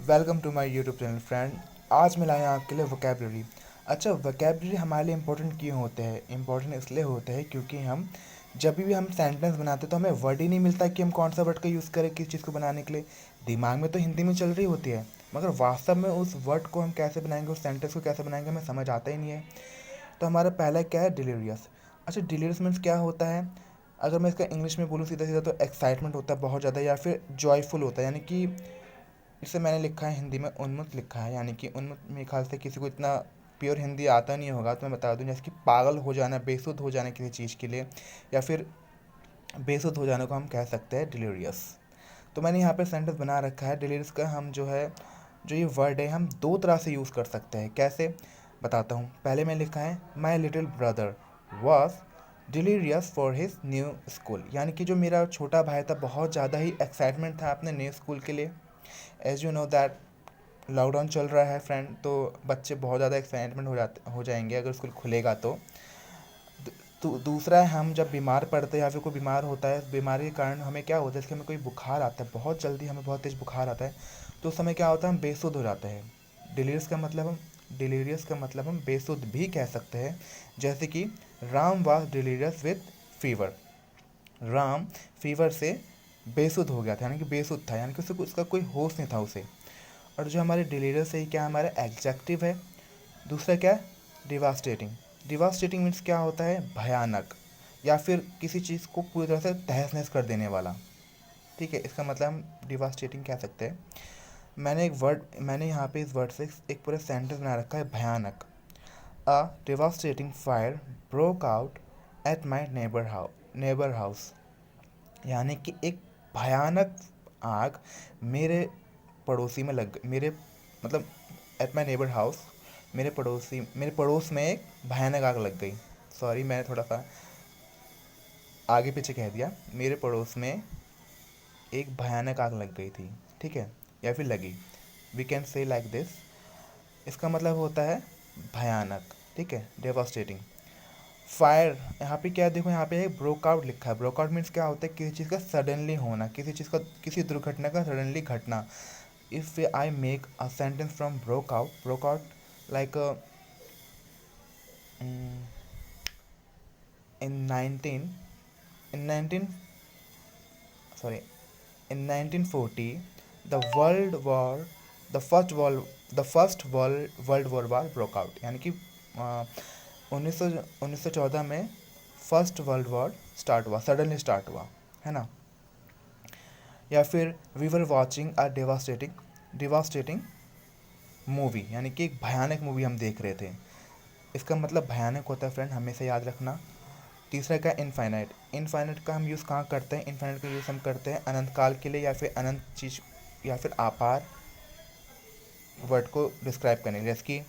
Welcome to my YouTube channel friend. आज मैं लाया आपके लिए वोकेबलरी। अच्छा, वोकेबलरी हमारे लिए इम्पोर्टेंट क्यों होते हैं? इम्पोर्टेंट इसलिए होते हैं क्योंकि जब भी हम सेंटेंस बनाते हैं तो हमें वर्ड ही नहीं मिलता कि हम कौन सा वर्ड का यूज़ करें किस चीज़ को बनाने के लिए। दिमाग में तो हिंदी में चल रही होती है, मगर वास्तव में उस वर्ड को हम कैसे बनाएंगे, उस सेंटेंस को कैसे बनाएंगे, हमें समझ आता ही नहीं है। तो हमारा पहला क्या है? डिलीरियस। अच्छा, डिलीरियस मीन्स क्या होता है? अगर मैं इसका इंग्लिश में बोलूँ सीधा सीधा तो एक्साइटमेंट होता है बहुत ज़्यादा, या फिर जॉयफुल होता है। यानी कि इसे मैंने लिखा है हिंदी में उन्मत्त लिखा है, यानी कि उन्मत्त मेरे ख्याल से किसी को इतना प्योर हिंदी आता नहीं होगा, तो मैं बता दूं जैसे कि पागल हो जाना, बेसुध हो जाना किसी चीज़ के लिए, या फिर बेसुध हो जाने को हम कह सकते हैं डिलीरियस। तो मैंने यहाँ पे सेंटेंस बना रखा है। डिलीरियस का हम जो ये वर्ड है हम दो तरह से यूज़ कर सकते हैं। कैसे, बताता हूँ। पहले मैं लिखा है my little brother was delirious for his new school, यानी कि जो मेरा छोटा भाई था बहुत ज़्यादा ही एक्साइटमेंट था अपने न्यू स्कूल के लिए। As you know that lockdown चल रहा है फ्रेंड, तो बच्चे बहुत ज़्यादा एक्साइटमेंट हो जाएंगे अगर स्कूल खुलेगा तो। दूसरा है, हम जब बीमार पड़ते हैं या फिर कोई बीमार होता है, बीमारी के कारण हमें क्या होता है, जैसे हमें कोई बुखार आता है, बहुत जल्दी हमें बहुत तेज़ बुखार आता है, तो उस समय क्या होता है, हम बेसुध हो जाते हैं। डिलीरियस का मतलब हम बेसुध भी कह सकते हैं। जैसे कि Ram was delirious with fever. Ram fever से बेसुध हो गया था, यानी कि बेसुध था, यानी कि उसे उसका कोई होश नहीं था उसे। और जो हमारे डिलीरियस है क्या, हमारा एग्जेक्टिव है। दूसरा क्या है? डिवास्टेटिंग। डिवास्टेटिंग मीन्स क्या होता है? भयानक, या फिर किसी चीज़ को पूरी तरह से तहस नहस कर देने वाला। ठीक है, इसका मतलब हम डिवास्टेटिंग कह सकते हैं। मैंने यहाँ पे इस वर्ड से एक पूरा सेंटेंस बना रखा है, भयानक। A devastating fire broke out at my neighbour house, यानी कि एक भयानक आग मेरे मेरे मतलब एट माई नेबर हाउस, मेरे पड़ोस में एक भयानक आग लग गई। सॉरी, मैंने थोड़ा सा आगे पीछे कह दिया। मेरे पड़ोस में एक भयानक आग लग गई थी। ठीक है, या फिर लगी। We can say like this. इसका मतलब होता है भयानक। ठीक है, डेवास्टेटिंग। फायर, यहाँ पे क्या देखो, यहाँ पे एक ब्रोकआउट लिखा है। ब्रोकआउट मीन्स क्या होता है? किसी चीज़ का सडनली होना, किसी दुर्घटना का सडनली घटना। If I make a sentence from broke out like in 19 in 19 sorry in 1940 the world war the first world war broke out, यानी कि 1914 में फर्स्ट वर्ल्ड वॉर स्टार्ट हुआ, सडनली स्टार्ट हुआ, है ना। या फिर we were watching a devastating movie, यानी कि एक भयानक मूवी हम देख रहे थे। इसका मतलब भयानक होता है फ्रेंड, हमेशा याद रखना। तीसरा का इनफाइनाइट। इनफाइनाइट का हम यूज़ कहाँ करते हैं? इनफाइनाइट का यूज़ हम करते हैं अनंत काल के लिए, या फिर अनंत चीज, या फिर आपार वर्ड को डिस्क्राइब करने के लिए। जैसे कि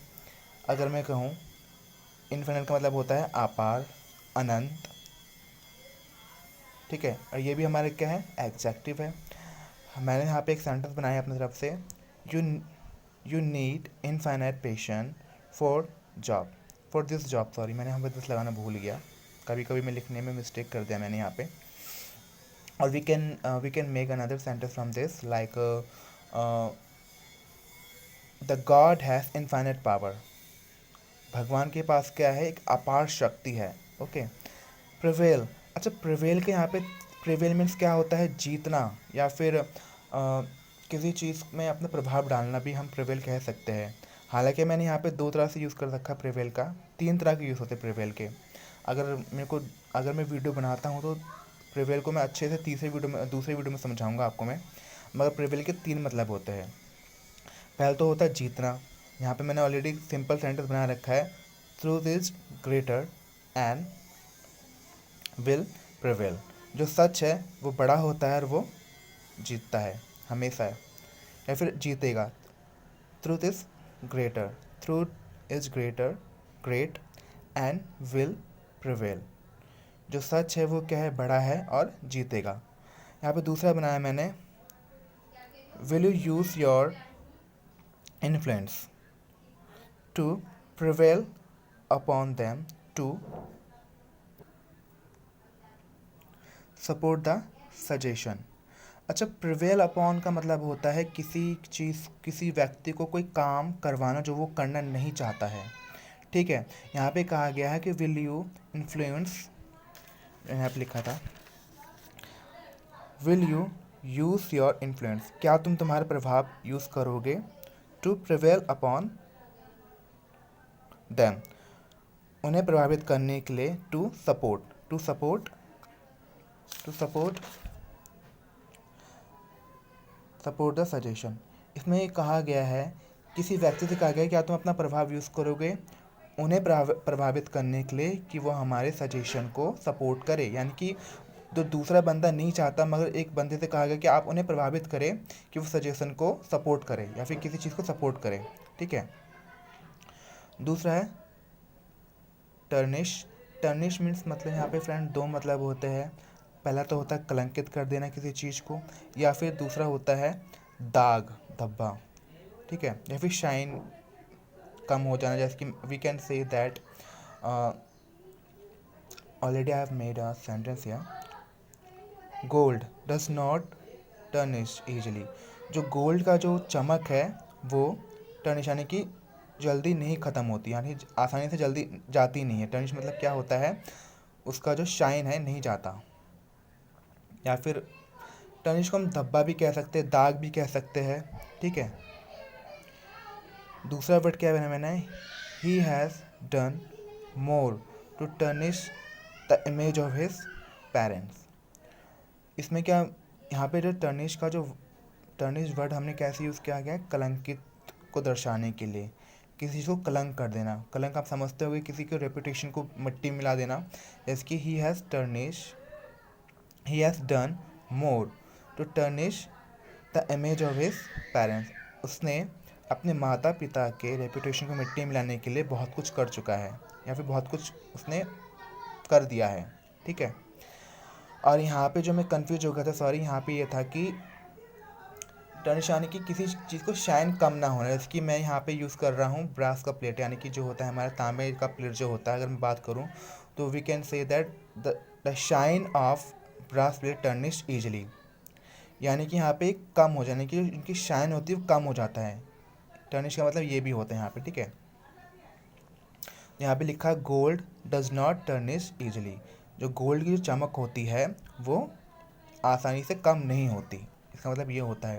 अगर मैं कहूँ, इनफाइनाइट का मतलब होता है आपार, अनंत। ठीक है, और ये भी हमारे क्या है? एग्जेक्टिव है। मैंने यहाँ पे एक सेंटेंस बनाया है अपनी तरफ से। You you need infinite patience for job for this job. Sorry, मैंने यहाँ पे दिस लगाना भूल गया, कभी कभी मैं लिखने में मिस्टेक कर दिया मैंने यहाँ पे। और we can make another sentence from this like the god has infinite power. भगवान के पास क्या है? एक अपार शक्ति है। ओके। प्रिवेल। अच्छा, प्रिवेल के यहाँ पे प्रिवेल मीन्स क्या होता है? जीतना, या फिर किसी चीज़ में अपना प्रभाव डालना भी हम प्रिवेल कह सकते हैं। हालांकि मैंने यहाँ पे दो तरह से यूज़ कर रखा है प्रिवेल का। तीन तरह के यूज़ होते हैं प्रिवेल के। अगर मेरे को अगर मैं वीडियो बनाता हूँ तो प्रिवेल को मैं अच्छे से दूसरे वीडियो में समझाऊंगा आपको मैं। मगर प्रिवेल के तीन मतलब होते हैं। पहला तो होता है जीतना। यहाँ पे मैंने ऑलरेडी सिंपल सेंटेंस बना रखा है, truth is greater and will prevail. जो सच है वो बड़ा होता है और वो जीतता है हमेशा है, या फिर जीतेगा। Truth is greater, truth is greater, great, and will prevail. जो सच है वो क्या है? बड़ा है और जीतेगा। यहाँ पे दूसरा बनाया मैंने, will you use your influence to prevail upon them to support the suggestion. अच्छा, प्रिवेल अपॉन का मतलब होता है किसी चीज़, किसी व्यक्ति को कोई काम करवाना जो वो करना नहीं चाहता है। ठीक है, यहाँ पे कहा गया है कि विल यू इन्फ्लुएंस, यहाँ पे लिखा था will you use your influence, क्या तुम तुम्हारा प्रभाव यूज़ करोगे, टू प्रिवेल अपॉन देम, उन्हें प्रभावित करने के लिए, to support, to support, to support, support the suggestion. इसमें कहा गया है, किसी व्यक्ति से कहा गया है क्या तुम अपना प्रभाव यूज़ करोगे उन्हें प्रभावित करने के लिए कि वो हमारे सजेशन को सपोर्ट करे, यानी कि जो दूसरा बंदा नहीं चाहता मगर एक बंदे से कहा गया कि आप उन्हें प्रभावित करें कि वो सजेशन को सपोर्ट करे या फिर किसी चीज़ को सपोर्ट करे। ठीक है, दूसरा है टर्निश। टर्निश मीन्स मतलब यहाँ पे फ्रेंड दो मतलब होते हैं। पहला तो होता है कलंकित कर देना किसी चीज़ को, या फिर दूसरा होता है दाग, धब्बा। ठीक है, या फिर शाइन कम हो जाना, जैसे कि we can say that, already I have made a sentence here, gold does not tarnish easily. जो गोल्ड का जो चमक है वो टर्निश यानी कि जल्दी नहीं ख़त्म होती, यानी आसानी से जल्दी जाती नहीं है। टर्निश मतलब क्या होता है, उसका जो शाइन है नहीं जाता। या फिर टर्निश को हम धब्बा भी कह सकते हैं, दाग भी कह सकते हैं। ठीक है, दूसरा वर्ड क्या है मैंने, he has done more to tarnish the image of his parents. इसमें क्या, यहाँ पे जो टर्निश का जो टर्निश वर्ड हमने कैसे यूज़ किया गया है, कलंकित को दर्शाने के लिए, किसी को कलंक कर देना। कलंक आप समझते होगे, किसी के रेपुटेशन को मिट्टी मिला देना। जैसे कि he has done more to tarnish the image of his parents. उसने अपने माता पिता के रेपुटेशन को मिट्टी मिलाने के लिए बहुत कुछ कर चुका है, या फिर बहुत कुछ उसने कर दिया है। ठीक है, और यहाँ पे जो मैं कंफ्यूज हो गया था, सॉरी, यहाँ पे ये था कि टर्निश यानी कि किसी चीज़ को शाइन कम ना होना। जैसे कि मैं यहाँ पे यूज़ कर रहा हूँ ब्रास का प्लेट, यानी कि जो होता है हमारा तांबे का प्लेट जो होता है, अगर मैं बात करूँ तो we can say that the shine of brass plate tarnish easily, यानी कि यहाँ पे कम हो जाने की इनकी शाइन होती है वो कम हो जाता है। टर्निश का मतलब ये भी होता है यहाँ पे। ठीक है, यहाँ पे लिखा है gold does not tarnish easily, जो गोल्ड की जो चमक होती है वो आसानी से कम नहीं होती, इसका मतलब ये होता है।